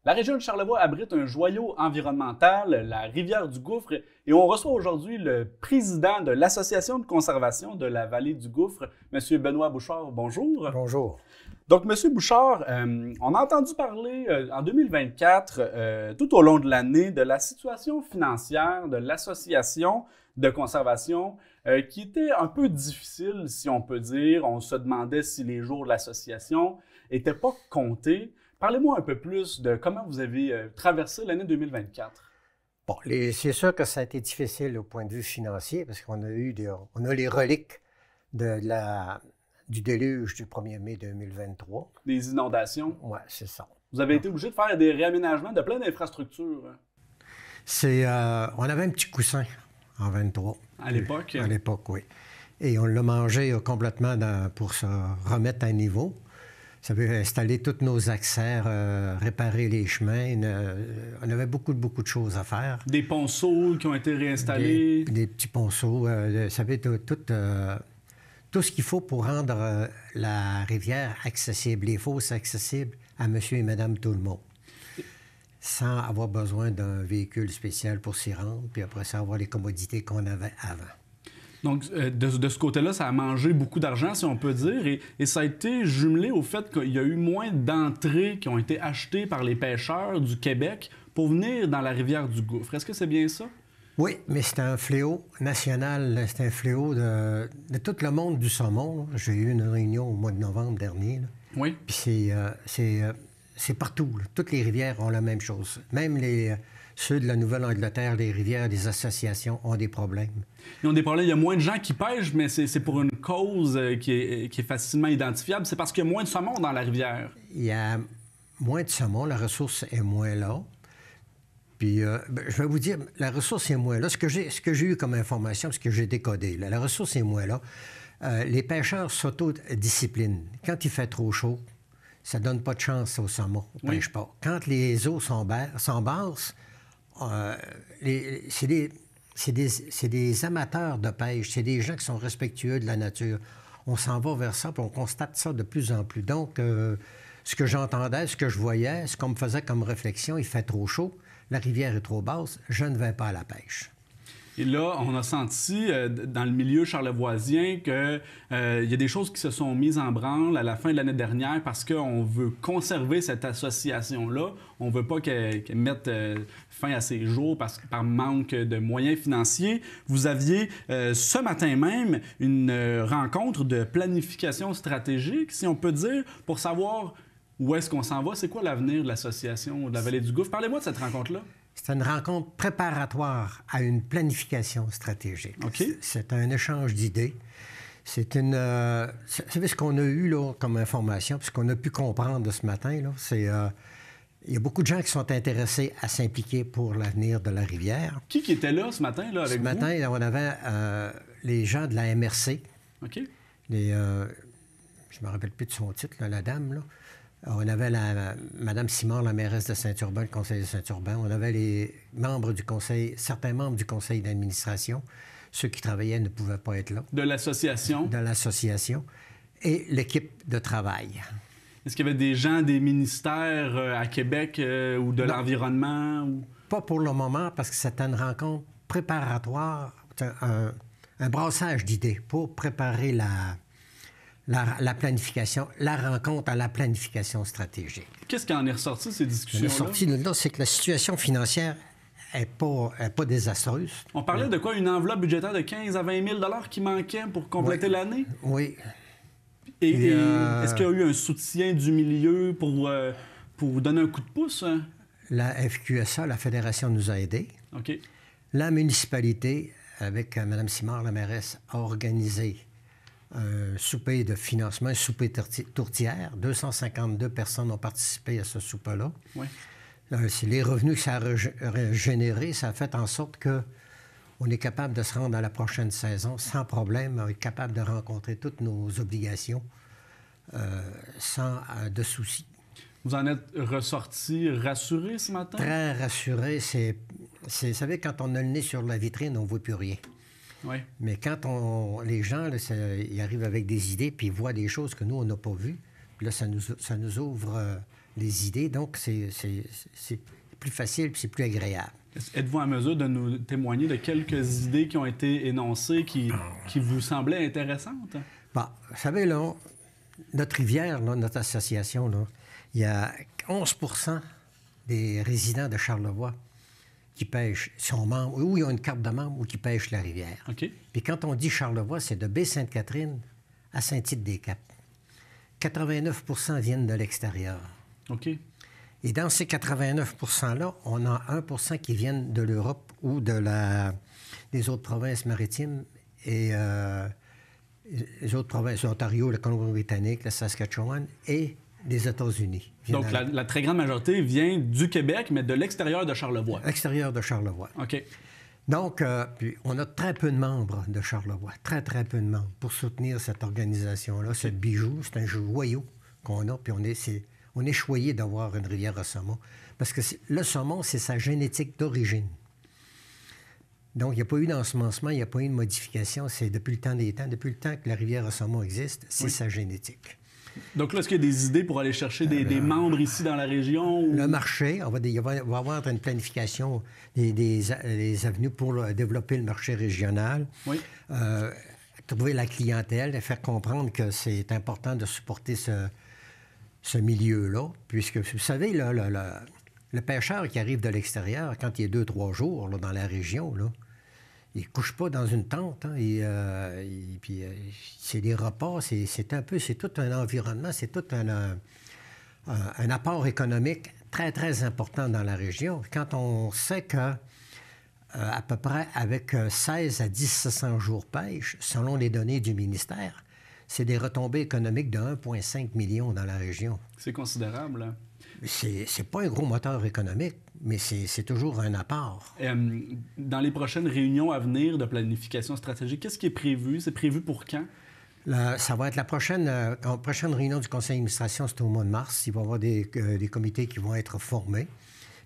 La région de Charlevoix abrite un joyau environnemental, la rivière du Gouffre, et on reçoit aujourd'hui le président de l'Association de conservation de la vallée du Gouffre, M. Benoît Bouchard. Bonjour. Bonjour. Donc, M. Bouchard, on a entendu parler en 2024, tout au long de l'année, de la situation financière de l'Association de conservation qui était un peu difficile, si on peut dire. On se demandait si les jours de l'association n'étaient pas comptés. Parlez-moi un peu plus de comment vous avez traversé l'année 2024. Bon, c'est sûr que ça a été difficile au point de vue financier parce qu'on a eu on a les reliques du déluge du 1er mai 2023. Des inondations. Oui, c'est ça. Vous avez été obligé de faire des réaménagements de plein d'infrastructures. On avait un petit coussin en 23. À l'époque? À l'époque, oui. Et on l'a mangé complètement pour se remettre à niveau. Ça veut dire installer tous nos accès, réparer les chemins. On avait beaucoup de choses à faire. Des ponceaux qui ont été réinstallés. Des petits ponceaux. Ça veut dire tout ce qu'il faut pour rendre la rivière accessible, les fosses accessibles à monsieur et madame tout le monde. Sans avoir besoin d'un véhicule spécial pour s'y rendre, puis après ça, avoir les commodités qu'on avait avant. Donc, de ce côté-là, ça a mangé beaucoup d'argent, si on peut dire, et ça a été jumelé au fait qu'il y a eu moins d'entrées qui ont été achetées par les pêcheurs du Québec pour venir dans la rivière du Gouffre. Est-ce que c'est bien ça? Oui, mais c'est un fléau national, c'est un fléau de tout le monde du saumon. J'ai eu une réunion au mois de novembre dernier. Là. Oui. Puis c'est partout. Là. Toutes les rivières ont la même chose. Même ceux de la Nouvelle-Angleterre, les rivières, les associations ont des problèmes. Ils ont des problèmes. Il y a moins de gens qui pêchent, mais c'est pour une cause qui est facilement identifiable. C'est parce qu'il y a moins de saumon dans la rivière. Il y a moins de saumon, la ressource est moins là. Puis, je vais vous dire, la ressource est moins là. Ce que j'ai eu comme information, ce que j'ai décodé, là, la ressource est moins là. Les pêcheurs s'autodisciplinent. Quand il fait trop chaud, ça donne pas de chance au saumon, on pêche pas. Quand les eaux sont basses, c'est des amateurs de pêche, c'est des gens qui sont respectueux de la nature. On s'en va vers ça, puis on constate ça de plus en plus. Donc, ce que j'entendais, ce que je voyais, ce qu'on me faisait comme réflexion, il fait trop chaud, la rivière est trop basse, je ne vais pas à la pêche. Et là, on a senti dans le milieu charlevoisien qu'il y a des choses qui se sont mises en branle à la fin de l'année dernière parce qu'on veut conserver cette association-là. On ne veut pas qu'elle mette fin à ses jours par manque de moyens financiers. Vous aviez ce matin même une rencontre de planification stratégique, si on peut dire, pour savoir où est-ce qu'on s'en va. C'est quoi l'avenir de l'association de la Vallée du Gouffre? Parlez-moi de cette rencontre-là. C'est une rencontre préparatoire à une planification stratégique. Okay. C'est un échange d'idées. C'est une... Vous savez ce qu'on a eu là, comme information, puis ce qu'on a pu comprendre de ce matin, là, c'est... il y a beaucoup de gens qui sont intéressés à s'impliquer pour l'avenir de la rivière. Qui était là ce matin là, avec vous? Ce matin, là, on avait les gens de la MRC. OK. Je ne me rappelle plus de son titre, là, la dame, là. On avait Mme Simard, la mairesse de Saint-Urbain, le conseil de Saint-Urbain. On avait les membres du conseil, certains membres du conseil d'administration. Ceux qui travaillaient ne pouvaient pas être là. De l'association? De l'association. Et l'équipe de travail. Est-ce qu'il y avait des gens des ministères à Québec ou de l'environnement? Ou... Pas pour le moment, parce que c'était une rencontre préparatoire, un brassage d'idées pour préparer la planification, la rencontre à la planification stratégique. Qu'est-ce qui en est ressorti, ces discussions-là? Ce qui est ressorti de là, c'est que la situation financière n'est pas désastreuse. On parlait de quoi? Une enveloppe budgétaire de 15 à 20 000 $ qui manquait pour compléter l'année? Oui. Et est-ce qu'il y a eu un soutien du milieu pour vous donner un coup de pouce? Hein? La FQSA, la Fédération, nous a aidés. OK. La municipalité, avec Mme Simard, la mairesse, a organisé un souper de financement, un souper tourtière. 252 personnes ont participé à ce souper-là. Oui. C'est les revenus que ça a généré. Ça a fait en sorte qu'on est capable de se rendre à la prochaine saison sans problème. On est capable de rencontrer toutes nos obligations sans de soucis. Vous en êtes ressorti rassuré ce matin? Très rassuré. Vous savez, quand on a le nez sur la vitrine, on ne voit plus rien. Oui. Mais quand les gens, là, ils arrivent avec des idées puis ils voient des choses que nous, on n'a pas vues, puis là, ça nous ouvre les idées. Donc, c'est plus facile puis c'est plus agréable. Êtes-vous en mesure de nous témoigner de quelques idées qui ont été énoncées qui vous semblaient intéressantes? Bon, vous savez, là, notre rivière, là, notre association, là, il y a 11 des résidents de Charlevoix qui pêchent, sont membres, ou ils ont une carte de membre, ou qui pêchent la rivière. OK. Puis quand on dit Charlevoix, c'est de Baie-Sainte-Catherine à Saint-Tite-des-Caps. 89 viennent de l'extérieur. OK. Et dans ces 89 %-là, on a 1 qui viennent de l'Europe ou des autres provinces maritimes et les autres provinces, l'Ontario, la Colombie-Britannique, la Saskatchewan et les États-Unis. Donc, la très grande majorité vient du Québec, mais de l'extérieur de Charlevoix. L'extérieur de Charlevoix. OK. Donc, puis on a très peu de membres de Charlevoix, très, très peu de membres pour soutenir cette organisation-là. Ce bijou, c'est un joyau qu'on a, puis on est choyé d'avoir une rivière à saumon. Parce que le saumon, c'est sa génétique d'origine. Donc, il n'y a pas eu d'ensemencement, il n'y a pas eu de modification. C'est depuis le temps des temps, depuis le temps que la rivière à saumon existe, c'est sa génétique. Donc là, est-ce qu'il y a des idées pour aller chercher des membres ici dans la région? Ou... Le marché, il va y avoir une planification des avenues pour développer le marché régional. Oui. Trouver la clientèle, faire comprendre que c'est important de supporter ce milieu-là. Puisque, vous savez, là, le pêcheur qui arrive de l'extérieur, quand il est 2-3 jours là, dans la région, là, il ne couche pas dans une tente. Hein, puis c'est des repas, c'est tout un environnement, c'est tout un apport économique très, très important dans la région. Quand on sait que à peu près avec 16 à 1700 jours pêche, selon les données du ministère, c'est des retombées économiques de 1,5 million dans la région. C'est considérable. Hein? C'est pas un gros moteur économique, mais c'est toujours un apport. Dans les prochaines réunions à venir de planification stratégique, qu'est-ce qui est prévu? C'est prévu pour quand? Ça va être la prochaine réunion du conseil d'administration, c'est au mois de mars. Il va y avoir des comités qui vont être formés.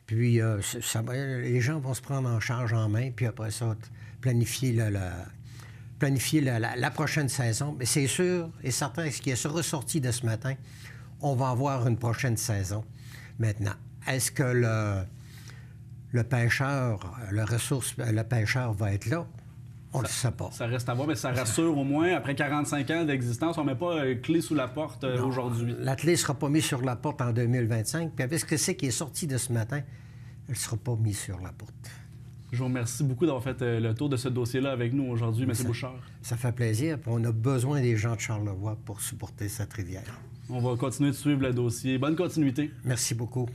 Puis les gens vont se prendre en charge en main, puis après ça, planifier la prochaine saison. Mais c'est sûr et certain, ce qui est ressorti de ce matin, on va avoir une prochaine saison. Maintenant, est-ce que le pêcheur va être là? On ne le sait pas. Ça reste à voir, mais ça rassure au moins. Après 45 ans d'existence, on ne met pas clé sous la porte aujourd'hui. La clé ne sera pas mise sur la porte en 2025. Puis avec ce que c'est qui est sorti de ce matin, elle ne sera pas mise sur la porte. Je vous remercie beaucoup d'avoir fait le tour de ce dossier-là avec nous aujourd'hui, M. Bouchard. Ça fait plaisir. Puis on a besoin des gens de Charlevoix pour supporter cette rivière. On va continuer de suivre le dossier. Bonne continuité. Merci beaucoup.